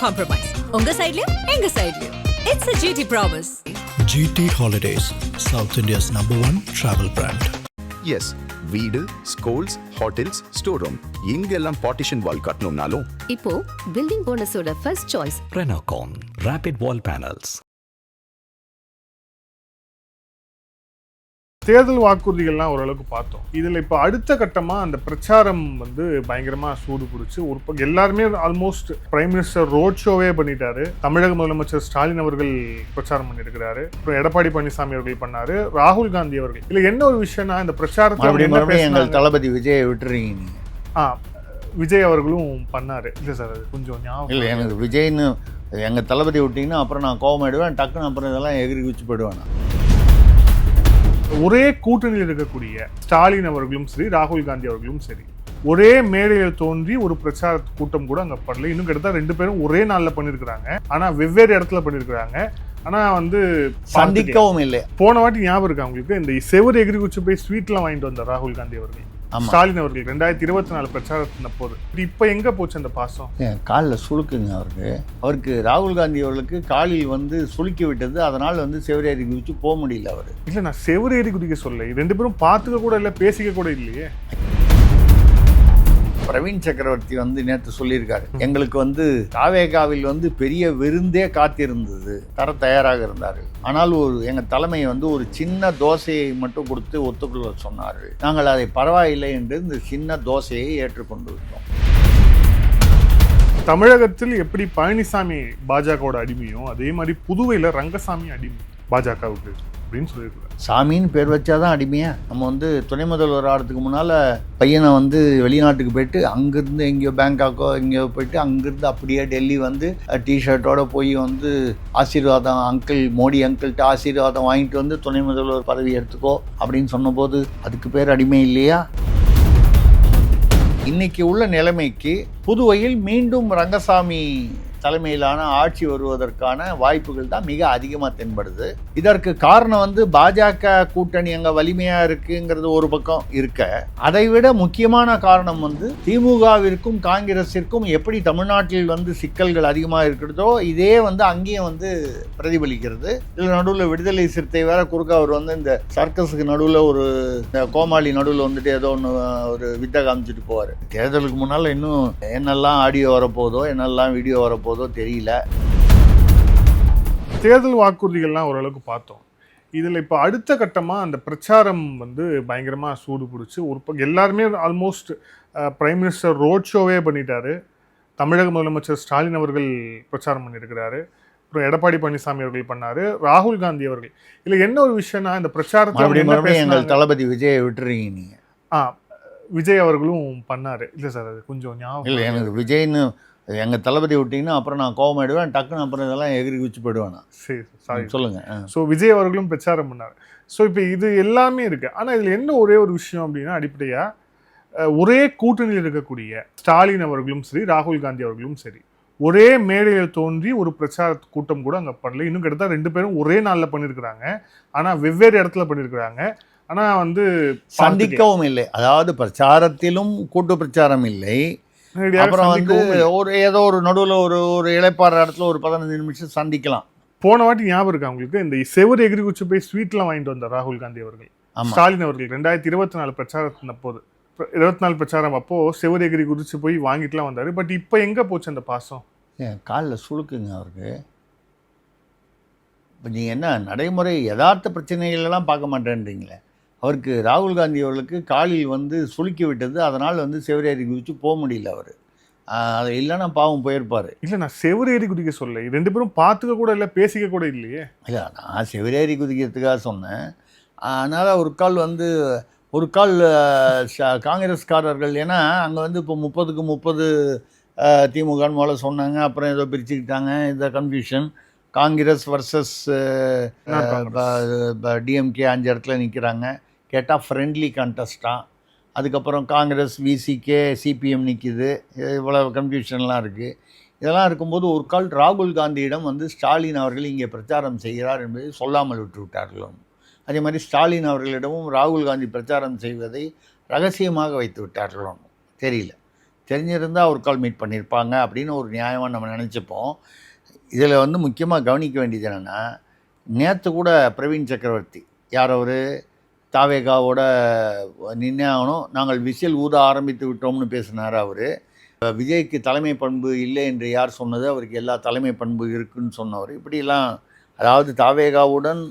compromise. Unga side liyo, enga side liyo. It's a GT promise. GT Holidays, South India's #1 travel brand. Yes, வீடு, schools, hotels, store room இங்கெல்லாம் partition wall கட்டணும்னாலும் இப்போ building போனஸோட first choice Renocon Rapid Wall Panels. தேர்தல் வாக்குறுதிகள்லாம் ஓரளவுக்கு பார்த்தோம். இதில் இப்போ அடுத்த கட்டமாக அந்த பிரச்சாரம் பயங்கரமாக சூடு பிடிச்சி எல்லாருமே ஆல்மோஸ்ட் பிரைம் மினிஸ்டர் ரோட் ஷோவே பண்ணிட்டாரு. தமிழக முதலமைச்சர் ஸ்டாலின் அவர்கள் பிரச்சாரம் பண்ணியிருக்கிறாரு. அப்புறம் எடப்பாடி பழனிசாமி அவர்கள் பண்ணாரு. ராகுல் காந்தி அவர்கள். இல்லை என்ன ஒரு விஷயம்னா இந்த பிரச்சாரத்தை எங்கள் தளபதி விஜயை விட்டுறீங்க நீங்க. விஜய் அவர்களும் பண்ணாரு. இல்லை சார், அது கொஞ்சம் ஞாபகம் இல்லை. எனக்கு விஜய்னு எங்கள் தளபதி விட்டிங்கன்னா அப்புறம் நான் கோவம் ஆயிடுவேன். டக்குன்னு அப்புறம் இதெல்லாம் எகிரி குச்சி போயிடுவேன். ஒரே கூட்டணியில் இருக்கக்கூடிய ஸ்டாலின் அவர்களும் சரி, ராகுல் காந்தி அவர்களும் சரி, ஒரே மேடையில் தோன்றி ஒரு பிரச்சார கூட்டம் கூட அங்கே பண்ணல. இன்னும் கிட்டத்தட்ட 2 பேரும் ஒரே நாளில் பண்ணியிருக்கிறாங்க. ஆனால் வெவ்வேறு இடத்துல பண்ணியிருக்கிறாங்க. ஆனால் சந்திக்கவும் இல்லை. போன வாட்டி ஞாபகம் இருக்கா அவங்களுக்கு? இந்த செவர் எகிரி குச்சி போய் ஸ்வீட்லாம் வாங்கிட்டு வந்தார் ராகுல் காந்தி அவர்கள், ஸ்டாலின் அவர்கள் 2024 பிரச்சாரத்தின போது. இப்போ எங்க போச்சு அந்த பாசம்? காலில் சுளுக்குங்க அவருக்கு ராகுல் காந்தி அவர்களுக்கு காலில் சுளுக்கி விட்டது. அதனால செவரேறி குதிச்சு போக முடியல அவர். இல்லை, நான் செவரேறி குதிக்க சொல்ல, 2 பேரும் பார்த்துக்க கூட இல்லை, பேசிக்க கூட இல்லையே. பிரவீன் சக்கரவர்த்தி நேற்று சொல்லியிருக்காரு, எங்களுக்கு தாவேகாவில் பெரிய விருந்தே காத்திருந்தது, தர தயாராக இருந்தார்கள். ஆனால் எங்கள் தலைமை ஒரு சின்ன தோசையை மட்டும் கொடுத்து ஒத்துக்கொள்ள சொன்னார்கள். நாங்கள் அதை பரவாயில்லை என்று இந்த சின்ன தோசையை ஏற்றுக்கொண்டு விட்டோம். தமிழகத்தில் எப்படி பழனிசாமி பாஜகவோட அடிமையோ அதே மாதிரி புதுவையில் ரங்கசாமி அடிமை பாஜகவுக்கு அப்படின்னு சொல்லியிருக்காரு. சாமின்னு பேர் வச்சாதான் அடிமையா? நம்ம துணை முதல்வர் ஆகிறதுக்கு முன்னால் பையனை வெளிநாட்டுக்கு போயிட்டு அங்கேருந்து எங்கேயோ பேங்காக்கோ எங்கேயோ போயிட்டு அங்கேருந்து அப்படியே டெல்லி டிஷர்ட்டோட போய் ஆசீர்வாதம் அங்கிள் மோடி அங்கிள்கிட்ட ஆசீர்வாதம் வாங்கிட்டு துணை முதல்வர் பதவி எடுத்துக்கோ அப்படின்னு சொன்னபோது அதுக்கு பேர் அடிமை இல்லையா? இன்னைக்கு உள்ள நிலைமைக்கு புதுவையில் மீண்டும் ரங்கசாமி தலைமையிலான ஆட்சி வருவதற்கான வாய்ப்புகள் தான் மிக அதிகமாக தென்படுது. இதற்கு காரணம் பாஜக கூட்டணி அங்கே வலிமையாக இருக்குங்கிறது ஒரு பக்கம் இருக்க, அதை விட முக்கியமான காரணம் திமுகவிற்கும் காங்கிரஸிற்கும் எப்படி தமிழ்நாட்டில் சிக்கல்கள் அதிகமாக இருக்கிறதோ இதே அங்கேயும் பிரதிபலிக்கிறது. இதில் நடுவில் விடுதலை சிறுத்தை வேற குறுக்க அவர் இந்த சர்க்கஸுக்கு நடுவில் ஒரு கோமாளி நடுவில் ஏதோ ஒன்று ஒரு வித்தை காமிச்சிட்டு போவார். தேர்தலுக்கு முன்னால் இன்னும் என்னெல்லாம் ஆடியோ வரப்போதோ என்னெல்லாம் வீடியோ வரப்போதோ தெரியல. தேர்தல் வாக்குறுதிகள்லாம் ஓரளவுக்கு பார்த்தோம். இதில் இப்போ அடுத்த கட்டமாக அந்த பிரச்சாரம் பயங்கரமாக சூடு பிடிச்சி எல்லாருமே ஆல்மோஸ்ட் பிரைம் மினிஸ்டர் ரோட் ஷோவே பண்ணிட்டாரு. தமிழக முதலமைச்சர் ஸ்டாலின் அவர்கள் பிரச்சாரம் பண்ணியிருக்கிறாரு. அப்புறம் எடப்பாடி பழனிசாமி அவர்கள் பண்ணாரு. ராகுல் காந்தி அவர்கள். இல்லை என்ன ஒரு விஷயம்னா இந்த பிரச்சாரத்தை எங்கள் தளபதி விஜயை விட்டுறீங்க நீங்க. விஜய் அவர்களும் பண்ணாரு. இல்லை சார், அது கொஞ்சம் ஞாபகம் இல்லை. எனக்கு விஜய்னு எங்கள் தளபதி விட்டிங்கன்னா அப்புறம் நான் கோவம் ஆயிடுவேன். டக்குன்னு அப்புறம் இதெல்லாம் எகிரி குச்சி போயிடுவேன். சரி, சாரி, சொல்லுங்கள். ஸோ விஜய் அவர்களும் பிரச்சாரம் பண்ணார். ஸோ இப்போ இது எல்லாமே இருக்குது. ஆனால் இதில் என்ன ஒரே ஒரு விஷயம் அப்படின்னா, அடிப்படையாக ஒரே கூட்டணியில் இருக்கக்கூடிய ஸ்டாலின் அவர்களும் சரி, ராகுல் காந்தி அவர்களும் சரி, ஒரே மேடையில் தோன்றி ஒரு பிரச்சார கூட்டம் கூட அங்கே பண்ணல. இன்னும் கிட்டத்தட்ட 2 பேரும் ஒரே நாளில் பண்ணியிருக்கிறாங்க. ஆனால் வெவ்வேறு இடத்துல பண்ணியிருக்கிறாங்க. ஆனால் சந்திக்கவும் இல்லை. அதாவது பிரச்சாரத்திலும் கூட்டு பிரச்சாரம் இல்லை. அப்புறம் ஏதோ ஒரு நடுவில் ஒரு இளைப்பாற இடத்துல ஒரு 15 நிமிஷம் சந்திக்கலாம். போன வாட்டி ஞாபகம் இருக்கா உங்களுக்கு? இந்த செவர் எகிரி குச்சி போய் ஸ்வீட்லாம் வாங்கிட்டு வந்தார் ராகுல் காந்தி அவர்கள், ஸ்டாலின் அவர்கள் 2024 பிரச்சாரத்தின போது. 24 பிரச்சாரம் அப்போ செவர் எகிரி குதிச்சு போய் வாங்கிட்டுலாம் வந்தாரு. பட் இப்போ எங்க போச்சு அந்த பாசம்? காலில் சுளுக்குங்க அவருக்கு. இப்போ நீங்கள் என்ன நடைமுறை யதார்த்த பிரச்சனைகளெல்லாம் பார்க்க மாட்டேன்றீங்களே. அவருக்கு ராகுல் காந்தி அவர்களுக்கு காலில் சுளுக்கி விட்டது. அதனால் செவரேறி குதிச்சு போக முடியல அவர். அது இல்லைன்னா பாவம் போயிருப்பார். இல்லை, நான் செவரேறி குதிக்க சொல்ல, 2 பேரும் பார்த்துக்க கூட இல்லை, பேசிக்க கூட இல்லையே. இல்லை, நான் செவரேறி குதிக்கிறதுக்காக சொன்னேன். அதனால் ஒரு கால் காங்கிரஸ்காரர்கள், ஏன்னா அங்கே இப்போ 30க்கு 30 திமுகன்னு போல சொன்னாங்க. அப்புறம் ஏதோ பிரிச்சுக்கிட்டாங்க. இந்த கன்ஃபியூஷன் காங்கிரஸ் வர்சஸ் டிஎம்கே 5 இடத்துல நிற்கிறாங்க. கேட்டால் ஃப்ரெண்ட்லி கண்டஸ்டாக. அதுக்கப்புறம் காங்கிரஸ், விசிகே, சிபிஎம் நிற்கிது. இவ்வளோ கன்ஃபியூஷன்லாம் இருக்குது. இதெல்லாம் இருக்கும்போது ஒரு கால் ராகுல் காந்தியிடம் ஸ்டாலின் அவர்கள் இங்கே பிரச்சாரம் செய்கிறார் என்பதை சொல்லாமல் விட்டு விட்டார்களோ. அதே மாதிரி ஸ்டாலின் அவர்களிடமும் ராகுல் காந்தி பிரச்சாரம் செய்வதை ரகசியமாக வைத்து விட்டார்களோ தெரியல. தெரிஞ்சிருந்தால் ஒரு கால் மீட் பண்ணியிருப்பாங்க அப்படின்னு ஒரு நியாயமாக நம்ம நினச்சிப்போம். இதில் வந்து முக்கியமாக கவனிக்க வேண்டியது என்னென்னா, நேற்று கூட பிரவீன் சக்கரவர்த்தி யார் அவர் தாவேகாவோட நின்னே ஆகணும், நாங்கள் விசில் ஊத ஆரம்பித்து விட்டோம்னு பேசினார். அவர் விஜய்க்கு தலைமை பண்பு இல்லை என்று யார் சொன்னது, அவருக்கு எல்லா தலைமை பண்பு இருக்குன்னு சொன்னவர். இப்படிலாம் அதாவது தாவேகாவுடன்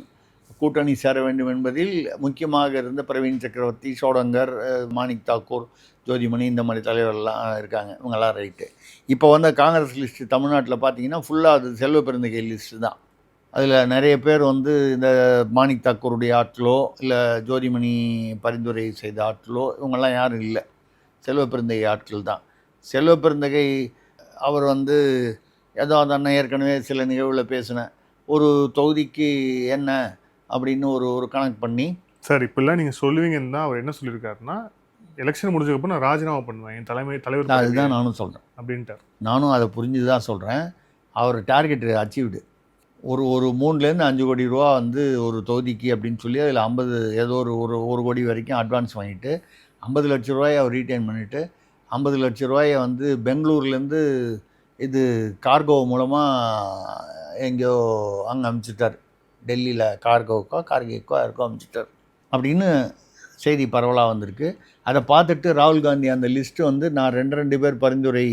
கூட்டணி சேர வேண்டும் என்பதில் முக்கியமாக இருந்த பிரவீன் சக்கரவர்த்தி, சோடங்கர், மாணிக் தாக்கூர், ஜோதிமணி இந்த மாதிரி தலைவர்கள்லாம் இருக்காங்க. இவங்கெல்லாம் ரைட்டு. இப்போ வந்து காங்கிரஸ் லிஸ்ட்டு தமிழ்நாட்டில் பார்த்தீங்கன்னா ஃபுல்லாக அது செல்வ பெருந்தகை லிஸ்ட்டு தான். அதில் நிறைய பேர் வந்து இந்த மாணிக் தாக்கூருடைய ஆட்களோ இல்லை ஜோதிமணி பரிந்துரை செய்த ஆட்களோ இவங்கெல்லாம் யாரும் இல்லை, செல்வ பெருந்தகை ஆட்கள் தான். செல்வ பெருந்தகை அவர் வந்து ஏதோ அந்த ஏற்கனவே சில நிகழ்வில் பேசினேன், ஒரு தொகுதிக்கு என்ன அப்படின்னு ஒரு கணக்கு பண்ணி சார் இப்பெல்லாம் நீங்கள் சொல்லுவீங்கன்னு தான் அவர் என்ன சொல்லியிருக்காருன்னா, எலெக்ஷன் முடிஞ்சதுக்கப்புறம் நான் ராஜினாமா பண்ணுவேன், என் தலைவர் அதுதான் நானும் சொல்கிறேன் அப்படின்ட்டார். நானும் அதை புரிஞ்சு தான் சொல்கிறேன். அவர் டார்கெட் அச்சீவ்டு. ஒரு 3லேருந்து 5 கோடி ரூபா வந்து ஒரு தொகுதிக்கு அப்படின்னு சொல்லி அதில் 50 ஏதோ ஒரு கோடி வரைக்கும் அட்வான்ஸ் வாங்கிட்டு 50 லட்ச ரூபாயை அவர் ரீட்டைன் பண்ணிவிட்டு 50 லட்ச ரூபாயை வந்து பெங்களூர்லேருந்து இது கார்கோ மூலமாக எங்கேயோ அங்கே அனுப்பிச்சிட்டார், டெல்லியில் கார்கேக்கோ யாருக்கோ அனுப்பிச்சிட்டார் அப்படின்னு செய்தி பரவலாக வந்திருக்கு. அதை பார்த்துட்டு ராகுல் காந்தி அந்த லிஸ்ட்டு வந்து நான் 2 பேர் பரிந்துரை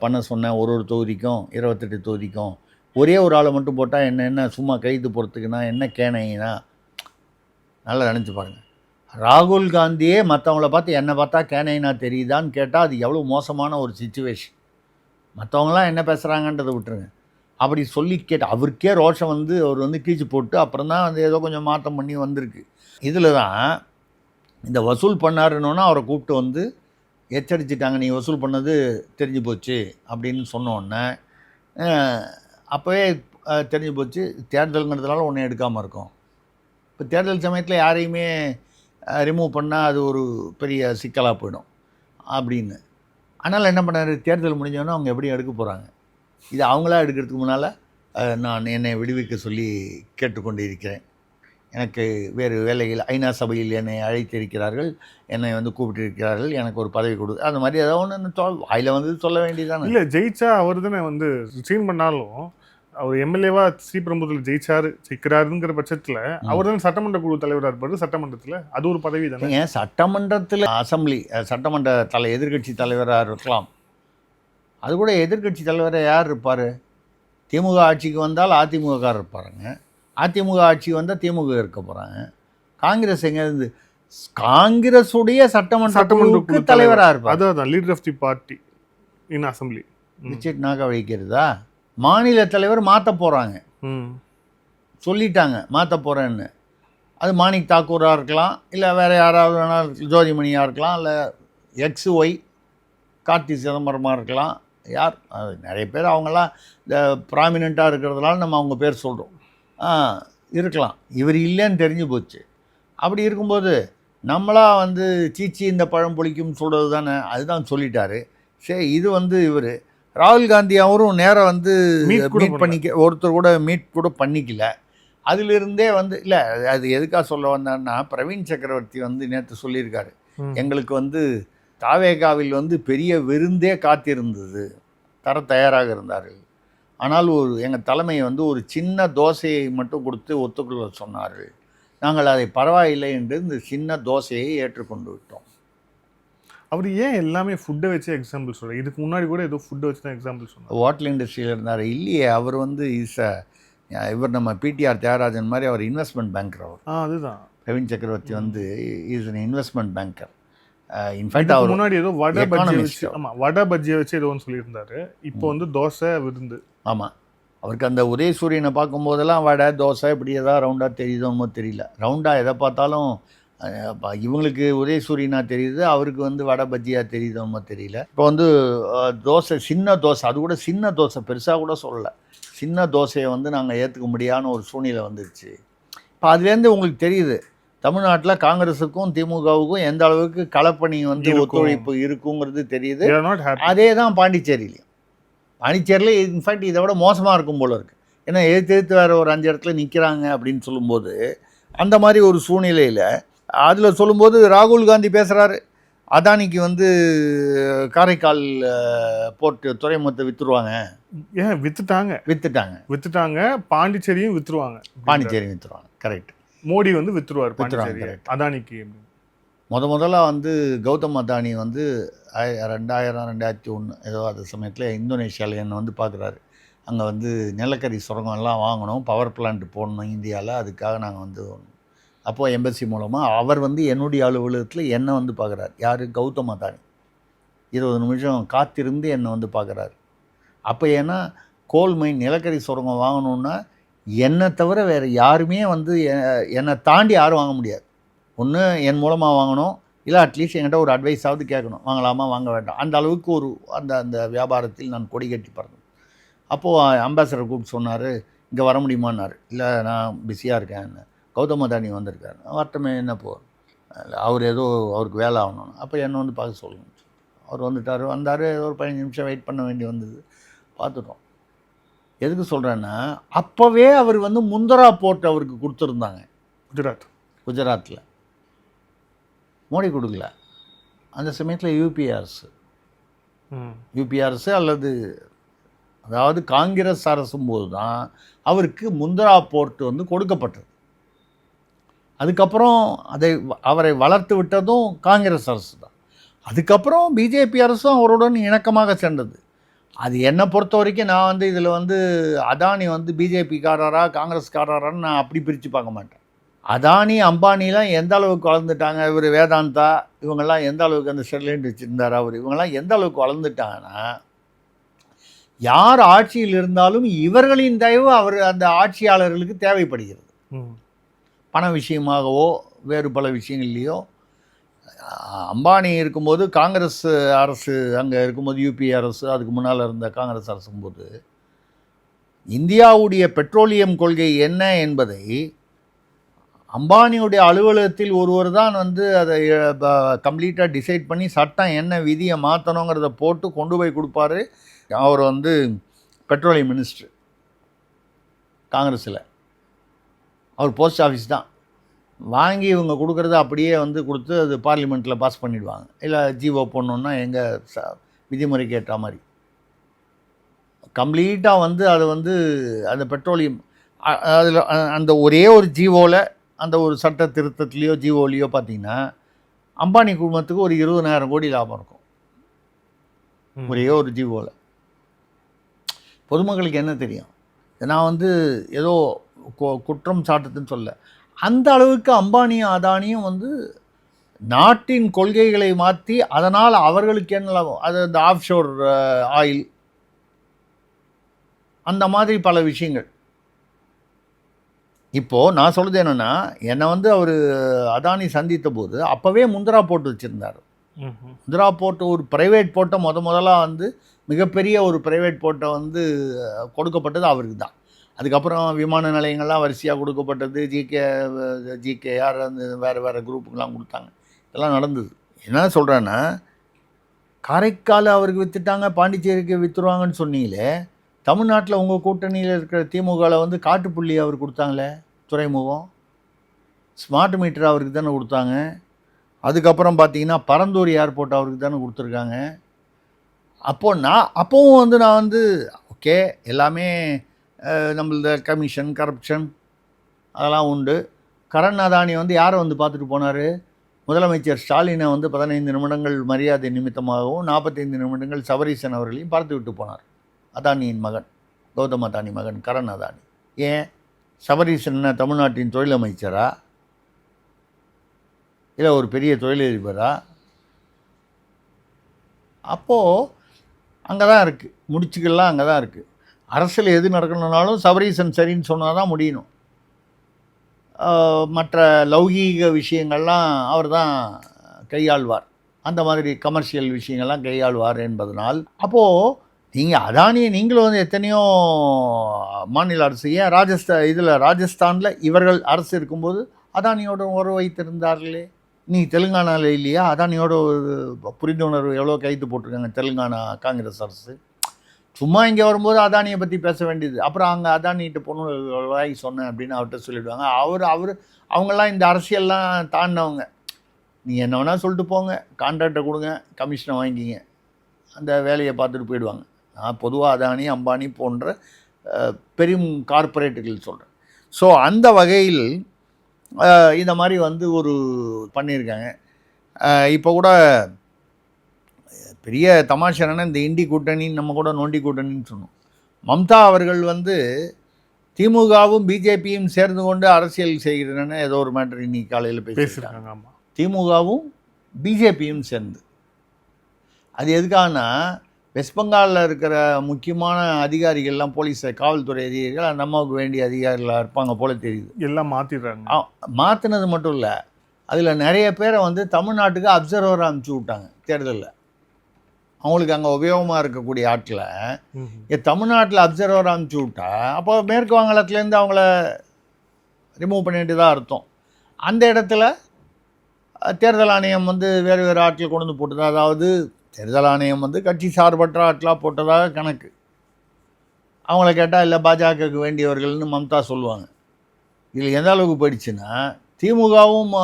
பண்ண சொன்னேன், ஒரு தொகுதிக்கும் 28 தொகுதிக்கும் ஒரே ஒரு ஆளை மட்டும் போட்டால் என்ன சும்மா கைது போகிறதுக்குன்னா என்ன கேனைனா, நல்லா நினச்சி பாருங்கள். ராகுல் காந்தியே மற்றவங்கள பார்த்து என்னை பார்த்தா கேனைனா தெரியுதான்னு கேட்டால் அது எவ்வளோ மோசமான ஒரு சிச்சுவேஷன். மற்றவங்களாம் என்ன பேசுகிறாங்கன்றதை விட்டுருங்க, அப்படி சொல்லி அவருக்கே ரோஷம் வந்து அவர் வந்து கீச்சு போட்டு அப்புறம் தான் வந்து ஏதோ கொஞ்சம் மாற்றம் பண்ணி வந்திருக்கு. இதில் தான் இந்த வசூல் பண்ணாருன்னொன்னா அவரை கூப்பிட்டு வந்து எச்சரிச்சிட்டாங்க, நீ வசூல் பண்ணது தெரிஞ்சு போச்சு அப்படின்னு சொன்னோன்னே அப்போவே தெரிஞ்சு போச்சு, தேர்தலுங்கிறதுனால ஒன்றும் எடுக்காமல் இருக்கும். இப்போ தேர்தல் சமயத்தில் யாரையுமே ரிமூவ் பண்ணால் அது ஒரு பெரிய சிக்கலாக போயிடும் அப்படின்னு. அதனால் என்ன பண்ணார், தேர்தல் முடிஞ்சோன்னா அவங்க எப்படி எடுக்க போகிறாங்க, இது அவங்களா எடுக்கிறதுக்கு முன்னால் நான் என்னை விடுவிக்க சொல்லி கேட்டுக்கொண்டு இருக்கிறேன். எனக்கு வேறு வேலைகள் ஐநா சபையில் என்னை அழைத்திருக்கிறார்கள், என்னை வந்து கூப்பிட்டு எனக்கு ஒரு பதவி கொடு, அந்த மாதிரி ஏதாவது ஒன்று வாயில் வந்து சொல்ல வேண்டியதானே. இல்லை ஜெயிச்சா அவர் தானே வந்து ரிசைன் பண்ணாலும் அவர் எம்எல்ஏவா ஸ்ரீபெரும்புதூரில் ஜெயிக்கிறாருங்கிற பட்சத்தில் அவர் தானே சட்டமன்ற குழு தலைவராக இருப்பார் சட்டமன்றத்தில், அது ஒரு பதவி தானே. ஏன் சட்டமன்றத்தில் அசம்பிளி சட்டமன்ற எதிர்கட்சி தலைவராக இருக்கலாம், அது கூட எதிர்கட்சி தலைவராக யார் இருப்பார், திமுக ஆட்சிக்கு வந்தால் அதிமுக இருப்பாருங்க, அதிமுக ஆட்சி வந்தால் திமுக இருக்க போகிறாங்க. காங்கிரஸ் எங்கேருந்து காங்கிரஸுடைய சட்டமன்ற தலைவராக இருப்பார், அதான் leader of the party in assembly வச்சுட்டுனாக்கா வைக்கிறதா. மாநில தலைவர் மாற்ற போகிறாங்க, சொல்லிட்டாங்க மாற்ற போகிறேன்னு. அது மாணிக் தாக்கூராக இருக்கலாம், இல்லை வேறு யாராவது வேணால் ஜோதிமணியாக இருக்கலாம், இல்லை XY கார்த்தி சிதம்பரமாக இருக்கலாம், யார் நிறைய பேர் அவங்களாம் இந்த ப்ராமினெண்ட்டாக இருக்கிறதுனால நம்ம அவங்க பேர் சொல்கிறோம், இருக்கலாம். இவர் இல்லைன்னு தெரிஞ்சு போச்சு. அப்படி இருக்கும்போது நம்மளாக வந்து சீச்சி இந்த பழம் பொழிக்கும்னு சொல்கிறது தானே, அதுதான் சொல்லிட்டாரு. சரி, இது வந்து இவர் ராகுல் காந்தி அவரும் நேராக வந்து மீட் பண்ணிக்க ஒருத்தர் கூட மீட் கூட பண்ணிக்கல. அதிலிருந்தே வந்து இல்லை, அது எதுக்காக சொல்ல வந்தான்னா, பிரவீன் சக்கரவர்த்தி வந்து நேற்று சொல்லியிருக்காரு, எங்களுக்கு வந்து தாவேகாவில் வந்து பெரிய விருந்தே காத்திருந்தது, தர தயாராக இருந்தார்கள், ஆனால் எங்கள் தலைமை வந்து ஒரு சின்ன தோசையை மட்டும் கொடுத்து ஒத்துக்கொள்ள சொன்னார்கள், நாங்கள் அதை பரவாயில்லை என்று இந்த சின்ன தோசையை ஏற்றுக்கொண்டு விட்டோம். அவர் ஏன் எல்லாமே ஃபுட்டை வச்சு எக்ஸாம்பிள் சொல்கிறார், இதுக்கு முன்னாடி கூட ஏதோ ஃபுட்டை வச்சு தான் எக்ஸாம்பிள் சொன்னார். ஹோட்டல் இண்டஸ்ட்ரியில் இருந்தார் இல்லையே, அவர் வந்து இவர் நம்ம PTR தியாகராஜன் மாதிரி அவர் இன்வெஸ்ட்மெண்ட் பேங்கர். அவர் அதுதான் பிரவீன் சக்கரவர்த்தி வந்து is an investment banker. In fact அவர் முன்னாடி ஏதோ வடை பஜ்ஜியை வச்சு ஏதோ ஒன்று சொல்லியிருந்தாரு, இப்போ வந்து தோசை விருந்து. ஆமாம், அவருக்கு அந்த உதயசூரியனை பார்க்கும்போதெல்லாம் வடை தோசை இப்படி எதாவது ரவுண்டாக தெரியுதோமோ தெரியல. ரவுண்டாக எதை பார்த்தாலும் இவங்களுக்கு உதயசூரியனாக தெரியுது, அவருக்கு வந்து வடை பஜ்ஜியாக தெரியுதோமோ தெரியல. இப்போ வந்து தோசை, சின்ன தோசை, அது கூட சின்ன தோசை, பெருசாக கூட சொல்லலை, சின்ன தோசையை வந்து நாங்கள் ஏற்றுக்க முடியாத ஒரு சூழ்நிலை வந்துருச்சு. இப்போ அதுலேருந்து உங்களுக்கு தெரியுது தமிழ்நாட்டில் காங்கிரஸுக்கும் திமுகவுக்கும் எந்த அளவுக்கு களப்பணி வந்து ஒத்துழைப்பு இருக்குங்கிறது தெரியுது. அதே தான் பாண்டிச்சேரியிலையும். பாண்டிச்சேரியில் இன்ஃபேக்ட் இதை விட மோசமாக இருக்கும் போல இருக்குது. ஏன்னா எதிர்த்து வேறு ஒரு 5 இடத்துல நிற்கிறாங்க அப்படின்னு சொல்லும்போது அந்த மாதிரி ஒரு சூழ்நிலையில் அதில் சொல்லும்போது ராகுல் காந்தி பேசுகிறாரு, அதானிக்கு வந்து காரைக்கால் போர்ட்டு துறைமுகத்தை விற்றுருவாங்க. ஏன் வித்துட்டாங்க. பாண்டிச்சேரியும் வித்துருவாங்க. பாண்டிச்சேரி விற்றுருவாங்க. கரெக்ட். மோடி வந்து வித்துருவார் பாண்டிச்சேரி அதானிக்கு. முதல்ல வந்து கௌதம் அதானி வந்து 2000-2001 ஏதோ அந்த சமயத்தில் இந்தோனேஷியாவில் என்னை வந்து பார்க்குறாரு. அங்கே வந்து நிலக்கரி சுரங்கம் எல்லாம் வாங்கணும், பவர் பிளான்ட் போடணும் இந்தியாவில், அதுக்காக நாங்கள் வந்து அப்போது எம்பசி மூலமாக அவர் வந்து என்னுடைய அலுவலகத்தில் என்னை வந்து பார்க்குறாரு. யார்? கௌதம் அதானி. 20 நிமிஷம் காத்திருந்து என்னை வந்து பார்க்குறாரு. அப்போ ஏன்னா கோல் மைன் நிலக்கரி சுரங்கம் வாங்கணுன்னா என்னை தவிர வேறு யாருமே வந்து என்னை தாண்டி யாரும் வாங்க முடியாது. ஒன்று என் மூலமாக வாங்கணும், இல்லை அட்லீஸ்ட் என்கிட்ட ஒரு அட்வைஸாவது கேட்கணும், வாங்கலாமா வாங்க வேண்டாம். அந்த அளவுக்கு ஒரு அந்த வியாபாரத்தில் நான் கொடி கட்டி பறந்தேன். அப்போது அம்பாசடர் கூப்பிட்டு சொன்னார், இங்கே வர முடியுமான்னாரு. இல்லை நான் பிஸியாக இருக்கேன். கௌதம் அதானி வந்திருக்காரு. வரட்டுமே, என்ன போ, அவர் ஏதோ அவருக்கு வேலை ஆகணும். அப்போ என்னை வந்து பார்க்க சொல்லுங்க. அவர் வந்தார். ஏதோ ஒரு 15 நிமிஷம் வெயிட் பண்ண வேண்டி வந்தது. பார்த்துட்டோம். எதுக்கு சொல்கிறேன்னா, அப்போவே அவர் வந்து முந்தரா போர்ட் அவருக்கு கொடுத்துருந்தாங்க. குஜராத்தில் மோடி கொடுக்கல. அந்த சமயத்தில் யூபிஆர்ஸு அல்லது அதாவது காங்கிரஸ் அரசும் போது தான் அவருக்கு முந்தரா போர்ட் வந்து கொடுக்கப்பட்டது. அதுக்கப்புறம் அவரை வளர்த்து விட்டதும் காங்கிரஸ் அரசு தான். அதுக்கப்புறம் பிஜேபி அரசும் அவருடன் இணக்கமாக சென்றது. அது என்னை பொறுத்த வரைக்கும் நான் வந்து இதில் வந்து அதானி வந்து பிஜேபிக்காரரா காங்கிரஸ்காரரான்னு நான் அப்படி பிரித்து பார்க்க மாட்டேன். அதானி அம்பானிலாம் எந்த அளவுக்கு வளர்ந்துட்டாங்க, இவர் வேதாந்தா இவங்கெல்லாம் எந்த அளவுக்கு அந்த ஸ்டெர்லைட் வச்சுருந்தார், இவங்கெல்லாம் எந்த அளவுக்கு வளர்ந்துட்டாங்கன்னா, யார் ஆட்சியில் இருந்தாலும் இவர்களின் தயவு அந்த ஆட்சியாளர்களுக்கு தேவைப்படுகிறது. பண விஷயமாகவோ வேறு பல விஷயங்கள்லையோ. அம்பானி இருக்கும்போது காங்கிரஸ் அரசு அங்கே இருக்கும்போது, யூபி அரசு, அதுக்கு முன்னால் இருந்த காங்கிரஸ் அரசும்போது இந்தியாவுடைய பெட்ரோலியம் கொள்கை என்ன என்பதை அம்பானியுடைய அலுவலகத்தில் ஒருவர் தான் வந்து அதை கம்ப்ளீட்டாக டிசைட் பண்ணி சட்டம் என்ன விதியை மாற்றணுங்கிறத போட்டு கொண்டு போய் கொடுப்பாரு. அவர் வந்து பெட்ரோலியம் மினிஸ்டர் காங்கிரஸில். அவர் போஸ்ட் ஆஃபீஸ் தான் வாங்கி இவங்க கொடுக்குறத அப்படியே வந்து கொடுத்து அது பார்லிமெண்ட்டில் பாஸ் பண்ணிவிடுவாங்க. இல்லை ஜிஓ போடணுன்னா எங்கள் விதிமுறைக்கு ஏற்ற மாதிரி கம்ப்ளீட்டாக வந்து அதை வந்து அந்த பெட்ரோலியம் அதில் அந்த ஒரே ஒரு ஜிஓவில் அந்த ஒரு சட்ட திருத்தத்துலேயோ ஜிஓலையோ பார்த்தீங்கன்னா அம்பானி குடும்பத்துக்கு ஒரு 20,000 கோடி லாபம் இருக்கும் ஒரே ஒரு ஜிஓவில். பொதுமக்களுக்கு என்ன தெரியும்? நான் வந்து ஏதோ குற்றம் சாட்டுதுன்னு சொல்ல, அந்த அளவுக்கு அம்பானியும் அதானியும் வந்து நாட்டின் கொள்கைகளை மாற்றி அதனால் அவர்களுக்கு என்ன லாபம், அது இந்த ஆஃப்ஷோர் ஆயில் அந்த மாதிரி பல விஷயங்கள். இப்போது நான் சொல்கிறது என்னென்னா, என்னை வந்து அவர் அதானி சந்தித்த போது அப்போவே முந்திரா போட்டு வச்சுருந்தார். முந்திரா போட்டு ஒரு ப்ரைவேட் போர்ட்டை முதலாக வந்து மிகப்பெரிய ஒரு ப்ரைவேட் போர்ட்டை வந்து கொடுக்கப்பட்டது அவருக்கு தான். அதுக்கப்புறம் விமான நிலையங்கள்லாம் வரிசையாக கொடுக்கப்பட்டது. ஜிகேஆர் அந்த வேறு குரூப்புக்கெலாம் கொடுத்தாங்க. இதெல்லாம் நடந்தது. என்ன சொல்கிறேன்னா, காரைக்கால் அவருக்கு விற்றுட்டாங்க, பாண்டிச்சேரிக்கு விற்றுருவாங்கன்னு சொன்னீங்களே, தமிழ்நாட்டில் உங்கள் கூட்டணியில் இருக்கிற திமுகவில் வந்து காட்டுப்புள்ளி அவர் கொடுத்தாங்களே, துறைமுகம், ஸ்மார்ட் மீட்டர் அவருக்கு தானே கொடுத்தாங்க. அதுக்கப்புறம் பார்த்தீங்கன்னா பரந்தூர் ஏர்போர்ட் அவருக்கு தானே கொடுத்துருக்காங்க. அப்போவும் வந்து நான் வந்து ஓகே எல்லாமே நம்மளது கமிஷன் கரப்ஷன் அதெல்லாம் உண்டு. கரண் அதானி வந்து யாரை வந்து பார்த்துட்டு போனார்? முதலமைச்சர் ஸ்டாலினை வந்து 15 நிமிடங்கள் மரியாதை நிமித்தமாகவும் 45 நிமிடங்கள் சபரீசன் அவர்களையும் பார்த்து விட்டு போனார். அதானியின் மகன், கௌதம் அதானி மகன் கரண் அதானி. ஏன் சபரீசன் தமிழ்நாட்டின் தொழிலமைச்சரா இல்லை ஒரு பெரிய தொழிலதிபரா? அப்போது அங்கே தான் இருக்குது, முடிச்சுக்கெல்லாம் அங்கே தான் இருக்குது. அரசியல் எது நடக்கணுன்னாலும் சபரீசன் சரின்னு சொன்னால் தான் முடியணும். மற்ற லௌகீக விஷயங்கள்லாம் அவர் தான் கையாள்வார், அந்த மாதிரி கமர்ஷியல் விஷயங்கள்லாம் கையாள்வார் என்பதனால். அப்போது நீங்கள் அதானியை நீங்களும் வந்து எத்தனையோ மாநில அரசு, ஏன் ராஜஸ்தானில் இவர்கள் அரசு இருக்கும்போது அதானியோட உறவு வைத்திருந்தார்களே. நீங்கள் தெலுங்கானாவில் இல்லையா? அதானியோட ஒரு புரிந்துணர்வு எவ்வளோ கைது போட்டிருக்காங்க தெலுங்கானா காங்கிரஸ் அரசு. சும்மா இங்கே வரும்போது அதானியை பற்றி பேச வேண்டியது. அப்புறம் அங்கே அதானிகிட்ட பொண்ணு சொன்னேன் அப்படின்னு அவர்கிட்ட சொல்லிவிடுவாங்க. அவங்கெல்லாம் இந்த அரசியல்லாம் தாண்டினவங்க. நீங்கள் என்ன வேணால் சொல்லிட்டு போங்க, கான்ட்ராக்டை கொடுங்க, கமிஷனை வாங்கிக்கிங்க, அந்த வேலையை பார்த்துட்டு போயிடுவாங்க. நான் பொதுவாக அதானி அம்பானி போன்ற பெரும் கார்ப்பரேட்டுகள் சொல்கிறேன். ஸோ அந்த வகையில் இந்த மாதிரி வந்து ஒரு பண்ணியிருக்காங்க. இப்போ கூட பெரிய தமாஷா என்னன்னா, இந்த இண்டி கூட்டணின்னு நம்ம கூட நோண்டி கூட்டணின்னு சொன்னோம். மம்தா அவர்கள் வந்து திமுகவும் பிஜேபியும் சேர்ந்து கொண்டு அரசியல் செய்கிறேன்னு ஏதோ ஒரு மேட்டர் இன்னைக்கு காலையில் பேசியிருக்காங்க. ஆமாம், திமுகவும் பிஜேபியும் சேர்ந்து. அது எதுக்காகனா, வெஸ்ட் பெங்காலில் இருக்கிற முக்கியமான அதிகாரிகள்லாம் போலீஸ் காவல்துறை அதிகாரிகள் அந்த அம்மாவுக்கு வேண்டிய அதிகாரிகளாக இருப்பாங்க போல தெரியுது. எல்லாம் மாற்றிடுறாங்க. மாற்றினது மட்டும் இல்லை, அதில் நிறைய பேரை வந்து தமிழ்நாட்டுக்கு அப்சர்வராக அனுப்பிச்சி விட்டாங்க தேர்தலில். அவங்களுக்கு அங்கே உபயோகமாக இருக்கக்கூடிய ஆட்களை தமிழ்நாட்டில் அப்சர்வராக அனுப்பிச்சி விட்டா அப்போ மேற்கு வங்காளத்துலேருந்து அவங்கள ரிமூவ் பண்ணிட்டு தான் அர்த்தம். அந்த இடத்துல தேர்தல் ஆணையம் வந்து வேறு வேறு ஆட்கள் கொண்டு வந்து போட்டது. அதாவது தேர்தல் ஆணையம் வந்து கட்சி சார்பற்ற ஆட்களாக போட்டதாக கணக்கு. அவங்கள கேட்டால் இல்லை பாஜகவுக்கு வேண்டியவர்கள்னு மம்தா சொல்லுவாங்க. இதில் எந்த அளவுக்கு போயிடுச்சுன்னா, திமுகவும்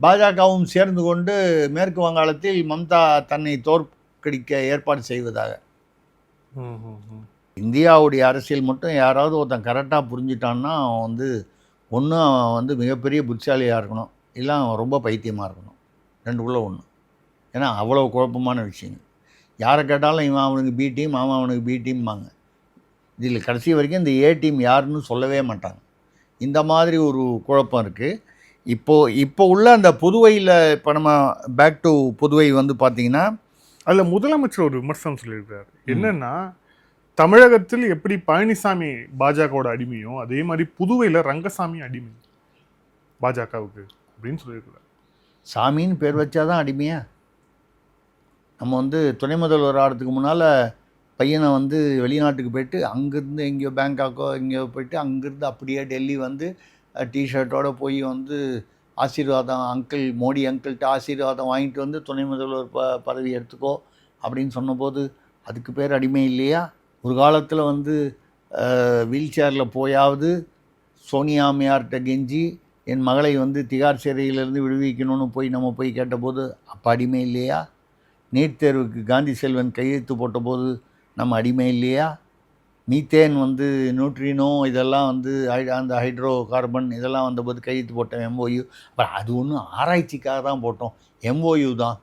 பாஜகவும் சேர்ந்து கொண்டு மேற்கு வங்காளத்தில் மம்தா தன்னை தோற்கடிக்க ஏற்பாடு செய்வதாக. இந்தியாவுடைய அரசியல் மட்டும் யாராவது ஒருத்தன் கரெக்டாக புரிஞ்சிட்டான்னா அவன் வந்து ஒன்று அவன் வந்து மிகப்பெரிய புத்திசாலியாக இருக்கணும், இல்லை அவன் ரொம்ப பைத்தியமாக இருக்கணும். ரெண்டுக்குள்ளே ஒன்று. ஏன்னா அவ்வளோ குழப்பமான விஷயங்கள். யாரை கேட்டாலும் இவன் அவனுக்கு பி டீம், அவன் அவனுக்கு பி டீம்பாங்க. இதில் கடைசி வரைக்கும் இந்த ஏ டீம் யாருன்னு சொல்லவே மாட்டாங்க. இந்த மாதிரி ஒரு குழப்பம் இருக்குது. இப்போ உள்ள அந்த புதுவையில், இப்போ நம்ம பேக் டு புதுவை வந்து பார்த்திங்கன்னா, அதில் முதலமைச்சர் ஒரு விமர்சனம் சொல்லியிருக்காரு. என்னன்னா, தமிழகத்தில் எப்படி பழனிசாமி பாஜகவோட அடிமையோ அதே மாதிரி புதுவையில் ரங்கசாமி அடிமை பாஜகவுக்கு அப்படின்னு சொல்லியிருக்காரு. சாமின்னு பேர் வச்சாதான் அடிமையா? நம்ம வந்து துணை முதல்வர் ஆகிறதுக்கு முன்னால் பையனை வந்து வெளிநாட்டுக்கு போயிட்டு அங்கேருந்து எங்கேயோ பேங்காக்கோ எங்கேயோ போயிட்டு அங்கேருந்து அப்படியே டெல்லி வந்து டிஷர்ட்டோடு போய் வந்து ஆசீர்வாதம் அங்கிள் மோடி அங்கிள்கிட்ட ஆசீர்வாதம் வாங்கிட்டு வந்து துணை முதல்வர் பதவி எடுத்துக்கோ அப்படின்னு சொன்னபோது அதுக்கு பேர் அடிமை இல்லையா? ஒரு காலத்தில் வந்து வீல் சேரில் போயாவது சோனியா அம்மையார்கிட்ட கெஞ்சி என் மகளை வந்து திகார் சிறையிலேருந்து விடுவிக்கணும்னு நம்ம போய் கேட்டபோது அப்போ அடிமை இல்லையா? நீட் தேர்வுக்கு காந்தி செல்வன் கையெழுத்து போட்டபோது நம்ம அடிமை இல்லையா? மீத்தேன் வந்து நியூட்ரினோ இதெல்லாம் வந்து அந்த ஹைட்ரோ கார்பன் இதெல்லாம் வந்தபோது கையெழுத்து போட்டோம் எம்ஓயு. அப்புறம் அது ஒன்றும் ஆராய்ச்சிக்காக தான் போட்டோம், எம்ஓயு தான்,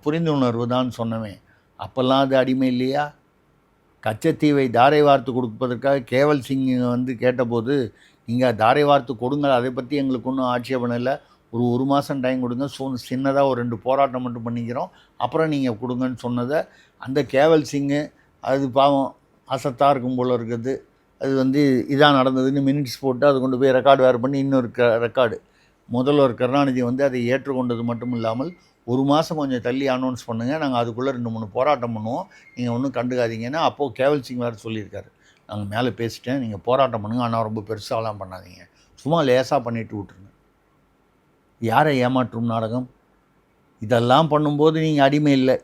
புரிந்துணர்வு தான் சொன்னவேன். அப்போல்லாம் அது அடிமை இல்லையா? கச்சத்தீவை தாரை வார்த்து கொடுப்பதற்காக கேவல் சிங் வந்து கேட்டபோது நீங்கள் தாரை வார்த்து கொடுங்க, அதை பற்றி எங்களுக்கு ஒன்றும் ஆட்சேபணம் இல்லை, ஒரு மாதம் டைம் கொடுங்க, சின்னதாக ஒரு 2 போராட்டம் மட்டும் பண்ணிக்கிறோம், அப்புறம் நீங்கள் கொடுங்கன்னு சொன்னதை அந்த கேவல் சிங்கு அது பாவம் அசத்தாக இருக்கும் போல் இருக்குது. அது வந்து இதான் நடந்ததுன்னு மினிட்ஸ் போட்டு அது கொண்டு போய் ரெக்கார்டு வேறு பண்ணி இன்னொரு ரெக்கார்டு. முதல்வர் கருணாநிதி வந்து அதை ஏற்றுக்கொண்டது மட்டும் இல்லாமல் 1 மாதம் கொஞ்சம் தள்ளி அனௌன்ஸ் பண்ணுங்கள், நாங்கள் அதுக்குள்ளே 2-3 போராட்டம் பண்ணுவோம், நீங்கள் ஒன்றும் கண்டுக்காதீங்கன்னா அப்போது கேவல் சிங் வேறு சொல்லியிருக்காரு, நாங்கள் மேலே பேசிட்டேன், நீங்கள் போராட்டம் பண்ணுங்கள், ஆனால் ரொம்ப பெருசாலாம் பண்ணாதீங்க, சும்மா லேசாக பண்ணிவிட்டு விட்ருங்க. யாரை ஏமாற்றும் நாடகம்? இதெல்லாம் பண்ணும்போது நீங்கள் அடிமை இல்லை,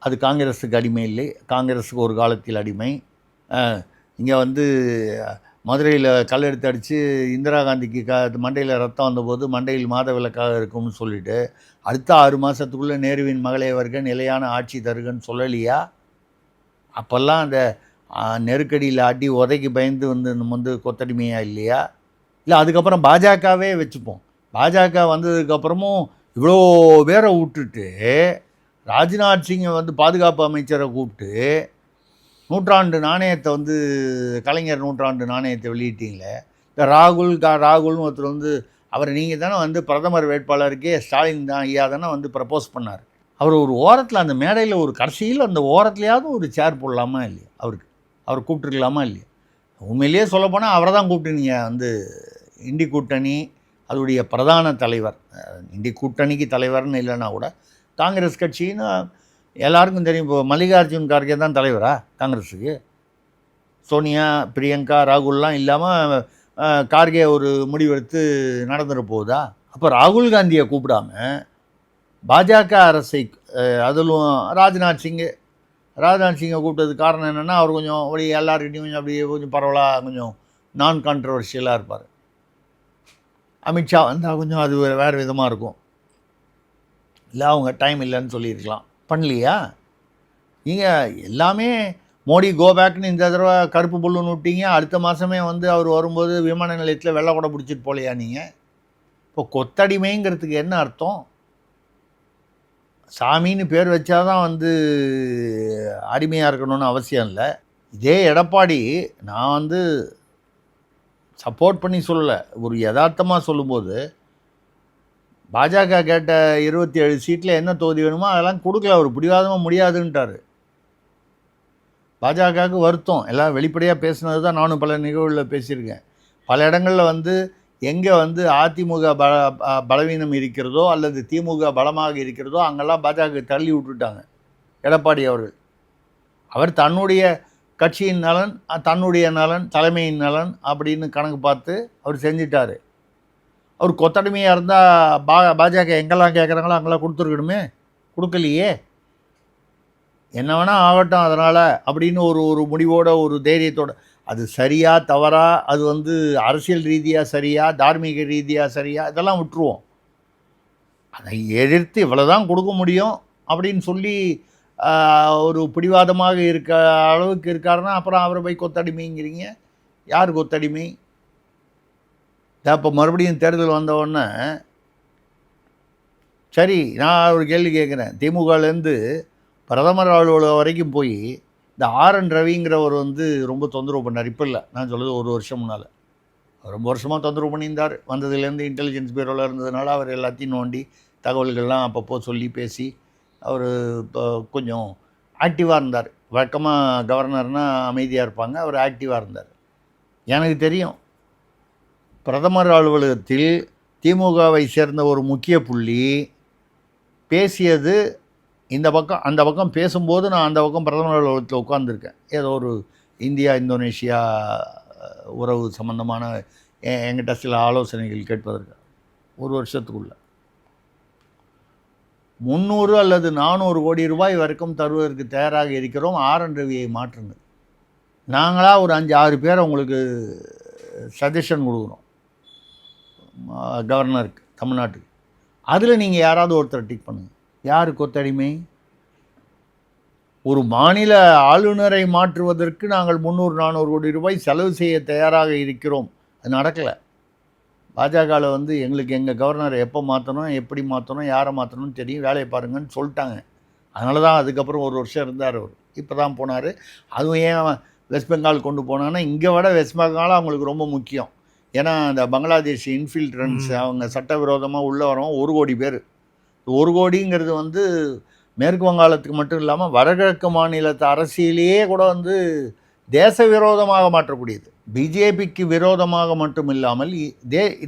அது காங்கிரஸுக்கு அடிமை இல்லை, காங்கிரஸுக்கு ஒரு காலத்தில் அடிமை. இங்கே வந்து மதுரையில் கல் எடுத்து அடித்து இந்திரா காந்திக்கு மண்டையில் ரத்தம் வந்தபோது மண்டையில் மாத விலக்காக இருக்கும்னு சொல்லிவிட்டு அடுத்த 6 மாதத்துக்குள்ளே நேருவின் மகளே வருக நிலையான ஆட்சி தருகன்னு சொல்லலையா? அப்போல்லாம் அந்த நெருக்கடியில் அடி உதைக்கு பயந்து நம்ம வந்து கொத்தடிமையாக இல்லையா? இல்லை அதுக்கப்புறம் பாஜகவே வச்சுப்போம், பாஜக வந்ததுக்கப்புறமும் இவ்வளோ பேரை விட்டுட்டு ராஜ்நாத் சிங்கை வந்து பாதுகாப்பு அமைச்சரை கூப்பிட்டு நூற்றாண்டு நாணயத்தை வந்து கலைஞர் நூற்றாண்டு நாணயத்தை வெளியிட்டீங்களே, இந்த ராகுல்னு ஒருத்தர் வந்து அவரை நீங்கள் தானே வந்து பிரதமர் வேட்பாளருக்கே ஸ்டாலின் தான் ஐயா தானே வந்து ப்ரப்போஸ் பண்ணார். அவர் ஒரு ஓரத்தில் அந்த மேடையில் ஒரு கடைசியில் அந்த ஓரத்துலையாவது ஒரு சேர் போடலாமா இல்லையா? அவர் கூப்பிட்டுருக்கலாமா இல்லையா? உண்மையிலேயே சொல்லப்போனால் அவரை தான் கூப்பிட்டு நீங்கள் வந்து இண்டி கூட்டணி அதோடைய பிரதான தலைவர், இண்டி கூட்டணிக்கு தலைவர்னு இல்லைன்னா கூட காங்கிரஸ் கட்சின்னு எல்லாருக்கும் தெரியும். இப்போ மல்லிகார்ஜுன் கார்கே தான் தலைவரா காங்கிரஸுக்கு? சோனியா பிரியங்கா ராகுல்லாம் இல்லாமல் கார்கே ஒரு முடிவெடுத்து நடந்துட போகுதா? அப்போ ராகுல் காந்தியை கூப்பிடாம பாஜக அரசை அதிலும் ராஜ்நாத் சிங்கை கூப்பிட்டதுக்கு காரணம் என்னென்னா அவர் கொஞ்சம் அப்படி எல்லாருக்கிட்டையும் கொஞ்சம் அப்படியே கொஞ்சம் பரவலாக கொஞ்சம் நான் கான்ட்ரவர்ஷியலாக இருப்பார். அமித்ஷா வந்தால் கொஞ்சம் அது வேறு விதமாக இருக்கும். இல்லை அவங்க டைம் இல்லைன்னு சொல்லியிருக்கலாம், பண்ணலையா? நீங்கள் எல்லாமே மோடி கோபேக்னு இந்த தடவை கருப்பு புல்லுன்னு விட்டீங்க, அடுத்த மாதமே வந்து அவர் வரும்போது விமான நிலையத்தில் வெள்ளை கூட பிடிச்சிட்டு போலையா நீங்கள்? இப்போ கொத்தடிமைங்கிறதுக்கு என்ன அர்த்தம்? சாமின்னு பேர் வச்சாதான் வந்து அடிமையாக இருக்கணும்னு அவசியம் இல்லை. இதே எடப்பாடி நான் வந்து சப்போர்ட் பண்ணி சொல்லலை, ஒரு யதார்த்தமாக சொல்லும்போது பாஜக கேட்ட 27 சீட்டில் என்ன தொகுதி வேணுமோ அதெல்லாம் கொடுக்கல, அவர் பிடிவாதமாக முடியாதுன்ட்டார். பாஜகவுக்கு வருத்தம், எல்லாம் வெளிப்படையாக பேசுனது தான். நானும் பல நிகழ்வுகளில் பேசியிருக்கேன். பல இடங்களில் வந்து எங்கே வந்து அதிமுக பலவீனம் இருக்கிறதோ அல்லது திமுக பலமாக இருக்கிறதோ அங்கெல்லாம் பாஜக தள்ளி விட்டுட்டாங்க எடப்பாடி அவர்கள். அவர் தன்னுடைய கட்சியின் நலன், தன்னுடைய நலன், தலைமையின் நலன் அப்படின்னு கணக்கு பார்த்து அவர் செஞ்சிட்டார். அவர் கொத்தடிமையாக இருந்தால் பாஜக எங்கெல்லாம் கேட்குறாங்களோ அங்கெல்லாம் கொடுத்துருக்கணுமே, கொடுக்கலையே. என்ன வேணால் ஆகட்டும் அதனால் அப்படின்னு ஒரு முடிவோட ஒரு தைரியத்தோட, அது சரியா தவறா, அது வந்து அரசியல் ரீதியாக சரியா, தார்மீக ரீதியாக சரியா, இதெல்லாம் விட்டுருவோம். அதை எதிர்த்து இவ்வளோதான் கொடுக்க முடியும் அப்படின்னு சொல்லி ஒரு பிடிவாதமாக இருக்க அளவுக்கு இருக்காருன்னா அப்புறம் அவரை போய் கொத்தடிமைங்கிறீங்க. யார் கொத்தடிமை? இப்போ மறுபடியும் தேர்தல் வந்தவுடனே சரி, நான் ஒரு கேள்வி கேட்குறேன். திமுகலேருந்து பிரதமர் அலுவலகம் வரைக்கும் போய் இந்த RN ரவிங்கிறவர் வந்து ரொம்ப தொந்தரவு பண்ணார். இப்போ இல்லை, நான் சொல்கிறது ஒரு வருஷம் முன்னால். ரொம்ப வருஷமாக தொந்தரவு பண்ணியிருந்தார். வந்ததுலேருந்து இன்டெலிஜென்ஸ் பியூரோவில் இருந்ததுனால அவர் எல்லாத்தையும் நோண்டி தகவல்கள்லாம் அப்பப்போ சொல்லி பேசி அவர் இப்போ கொஞ்சம் ஆக்டிவாக இருந்தார். வழக்கமாக கவர்னர்னால் அமைதியாக இருப்பாங்க, அவர் ஆக்டிவாக இருந்தார். எனக்கு தெரியும், பிரதமர் அலுவலகத்தில் திமுகவை சேர்ந்த ஒரு முக்கிய புள்ளி பேசியது இந்த பக்கம், அந்த பக்கம் பேசும்போது நான் அந்த பக்கம் பிரதமர் அலுவலகத்தில் உட்காந்துருக்கேன். ஏதோ ஒரு இந்தியா இந்தோனேஷியா உறவு சம்பந்தமான என்கிட்ட சில ஆலோசனைகள் கேட்பதற்கு. ஒரு வருஷத்துக்குள்ள 300 அல்லது 400 கோடி ரூபாய் வரைக்கும் தருவதற்கு தயாராக இருக்கிறோம் RN ரவியை மாற்றுங்க. நாங்களாக ஒரு 5-6 பேரை உங்களுக்கு சஜஷன் கொடுக்குறோம் கவர்னருக்கு, தமிழ்நாட்டுக்கு. அதில் நீங்கள் யாராவது ஒருத்தர் டிக் பண்ணுங்கள். யார் கொத்தடிமை? ஒரு மாநில ஆளுநரை மாற்றுவதற்கு நாங்கள் 300-400 கோடி ரூபாய் செலவு செய்ய தயாராக இருக்கிறோம். அது நடக்கலை. பாஜகவில் வந்து எங்களுக்கு எங்கள் கவர்னரை எப்போ மாற்றணும், எப்படி மாற்றணும், யாரை மாற்றணும்னு தெரியும், வேலையை பாருங்கன்னு சொல்லிட்டாங்க. அதனால தான் அதுக்கப்புறம் ஒரு வருஷம் இருந்தார் அவர். இப்போ தான் போனார். அதுவும் ஏன் வெஸ்ட் பெங்கால் கொண்டு போனாங்கன்னா, இங்கே விட வெஸ்ட் பெங்கால் அவங்களுக்கு ரொம்ப முக்கியம். ஏன்னா அந்த பங்களாதேஷ் இன்ஃபில்ட்ரன்ஸ் அவங்க சட்டவிரோதமாக உள்ளே வரவும் 1 கோடி பேர். 1 கோடிங்கிறது வந்து மேற்கு வங்காளத்துக்கு மட்டும் இல்லாமல் வடகிழக்கு மாநிலத்து அரசியலையே கூட வந்து தேச விரோதமாக மாற்றக்கூடியது. பிஜேபிக்கு விரோதமாக மட்டும் இல்லாமல்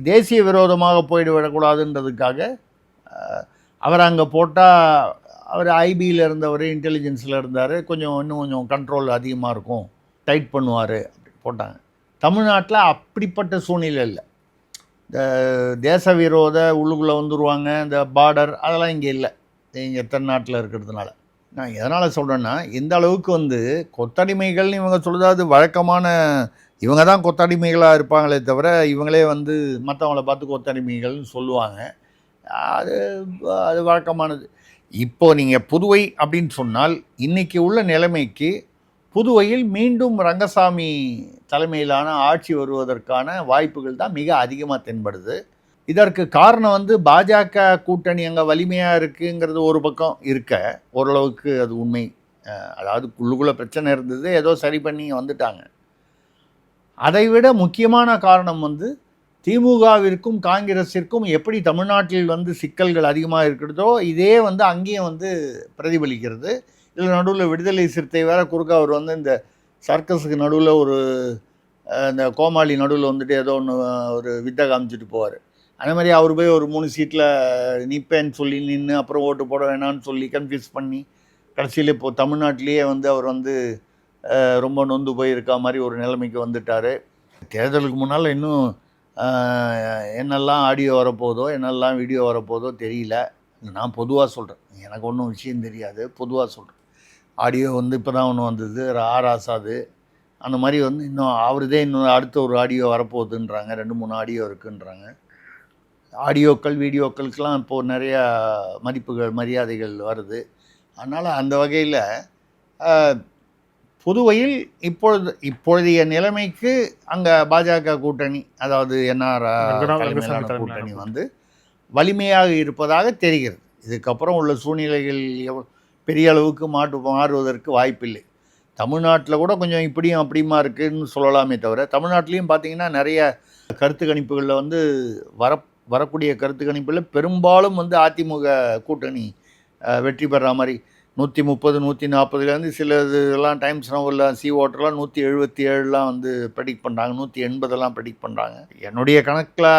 தேசிய விரோதமாக போய்விடக்கூடாதுன்றதுக்காக அவர் அங்கே போட்டால், அவர் ஐபியில் இருந்தவர், இன்டெலிஜென்ஸில் இருந்தார், இன்னும் கொஞ்சம் கண்ட்ரோல் அதிகமாக இருக்கும், டைட் பண்ணுவார் அப்படி போட்டாங்க. தமிழ்நாட்டில் அப்படிப்பட்ட சூழ்நிலை இல்லை. இந்த தேச விரோத உள்ளுக்குள்ளே வந்துடுவாங்க, இந்த பார்டர் அதெல்லாம் இங்கே இல்லை, இங்கே எத்தனை நாட்டில் இருக்கிறதுனால. நான் எதனால் சொல்கிறேன்னா, இந்த அளவுக்கு வந்து கொத்தடிமைகள்னு இவங்க சொல்கிறது வழக்கமான, இவங்க தான் கொத்தடிமைகளாக இருப்பாங்களே தவிர இவங்களே வந்து மற்றவங்கள பார்த்து கொத்தடிமைகள்னு சொல்லுவாங்க. அது வழக்கமானது. இப்போது நீங்கள் புதுவை அப்படின்னு சொன்னால் இன்றைக்கி உள்ள நிலைமைக்கு புதுவையில் மீண்டும் ரங்கசாமி தலைமையிலான ஆட்சி வருவதற்கான வாய்ப்புகள் தான் மிக அதிகமாக தென்படுது. இதற்கு காரணம் வந்து பாஜக கூட்டணி அங்கே வலிமையாக இருக்குங்கிறது ஒரு பக்கம் இருக்க, ஓரளவுக்கு அது உண்மை. அதாவது உள்ளுக்குள்ளே பிரச்சனை இருந்தது, ஏதோ சரி பண்ணி வந்துட்டாங்க. அதைவிட முக்கியமான காரணம் வந்து திமுகவிற்கும் காங்கிரஸிற்கும் எப்படி தமிழ்நாட்டில் வந்து சிக்கல்கள் அதிகமாக இருக்கிறதோ இதே வந்து அங்கேயும் வந்து பிரதிபலிக்கிறது. இதில் நடுவில் விடுதலை சிறுத்தை வேறு குறுக்க அவர் வந்து இந்த சர்க்கஸுக்கு நடுவில் ஒரு இந்த கோமாளி நடுவில் வந்துட்டு ஏதோ ஒன்று ஒரு வித்தை காமிச்சிட்டு போவார். அதே மாதிரி அவர் போய் ஒரு 3 சீட்டில் நிற்பேன்னு சொல்லி நின்று அப்புறம் ஓட்டு போட வேணான்னு சொல்லி கன்ஃபியூஸ் பண்ணி கடைசியில் இப்போது தமிழ்நாட்டிலேயே வந்து அவர் வந்து ரொம்ப நொந்து போயிருக்கா மாதிரி ஒரு நிலைமைக்கு வந்துட்டார். தேர்தலுக்கு முன்னால் இன்னும் என்னெல்லாம் ஆடியோ வரப்போதோ என்னெல்லாம் வீடியோ வரப்போதோ தெரியல. நான் பொதுவாக சொல்கிறேன், எனக்கு ஒன்றும் விஷயம் தெரியாது, பொதுவாக சொல்கிறேன். ஆடியோ வந்து இப்போ தான் ஒன்று வந்தது, ராசாது அந்த மாதிரி வந்து இன்னும் அவருதே இன்னும் அடுத்த ஒரு ஆடியோ வரப்போகுதுன்றாங்க, 2-3 ஆடியோ இருக்குன்றாங்க. ஆடியோக்கள் வீடியோக்களுக்கெல்லாம் இப்போது நிறையா மரியாதைகள் வருது. அதனால் அந்த வகையில் புதுவையில் இப்பொழுதைய நிலைமைக்கு அங்கே பாஜக கூட்டணி, அதாவது என்ஆர் தலைமையிலான கூட்டணி வந்து வலிமையாக இருப்பதாக தெரிகிறது. இதுக்கப்புறம் உள்ள சூழ்நிலைகள் பெரிய அளவுக்கு மாறுவதற்கு வாய்ப்பில்லை. தமிழ்நாட்டில் கூட கொஞ்சம் இப்படியும் அப்படியுமா இருக்குதுன்னு சொல்லலாமே தவிர, தமிழ்நாட்டிலையும் பார்த்திங்கன்னா நிறைய கருத்து கணிப்புகளில் வந்து வரக்கூடிய கருத்து கணிப்பில் பெரும்பாலும் வந்து அதிமுக கூட்டணி வெற்றி பெற மாதிரி 130 140லேருந்து சில இதெல்லாம் டைம்ஸ் நவரில் சி ஓட்டர்லாம் 177 வந்து ப்ரெடிக்ட் பண்ணுறாங்க, 180 ப்ரெடிக்ட் பண்ணுறாங்க. என்னுடைய கணக்கில்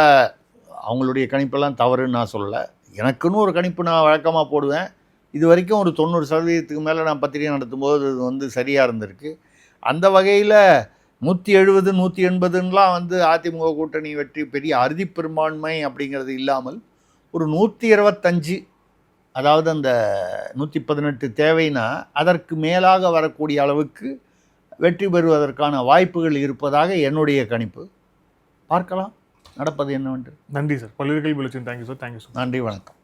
அவங்களுடைய கணிப்பெல்லாம் தவறுன்னு நான் சொல்லலை. எனக்குன்னு ஒரு கணிப்பு நான் வழக்கமாக போடுவேன். இது வரைக்கும் ஒரு 90% மேலே நான் பத்திரிகை நடத்தும்போது இது வந்து சரியாக இருந்திருக்கு. அந்த வகையில் 170 180லாம் வந்து அதிமுக கூட்டணி வெற்றி பெரிய அறுதி பெரும்பான்மை அப்படிங்கிறது இல்லாமல் ஒரு 125, அதாவது அந்த 118 தேவைன்னா அதற்கு மேலாக வரக்கூடிய அளவுக்கு வெற்றி பெறுவதற்கான வாய்ப்புகள் இருப்பதாக என்னுடைய கணிப்பு. பார்க்கலாம் நடப்பது என்னவென்று. நன்றி சார். பல்வேறு கேள்வி தேங்க்யூ சார். Thank you sir. நன்றி, வணக்கம்.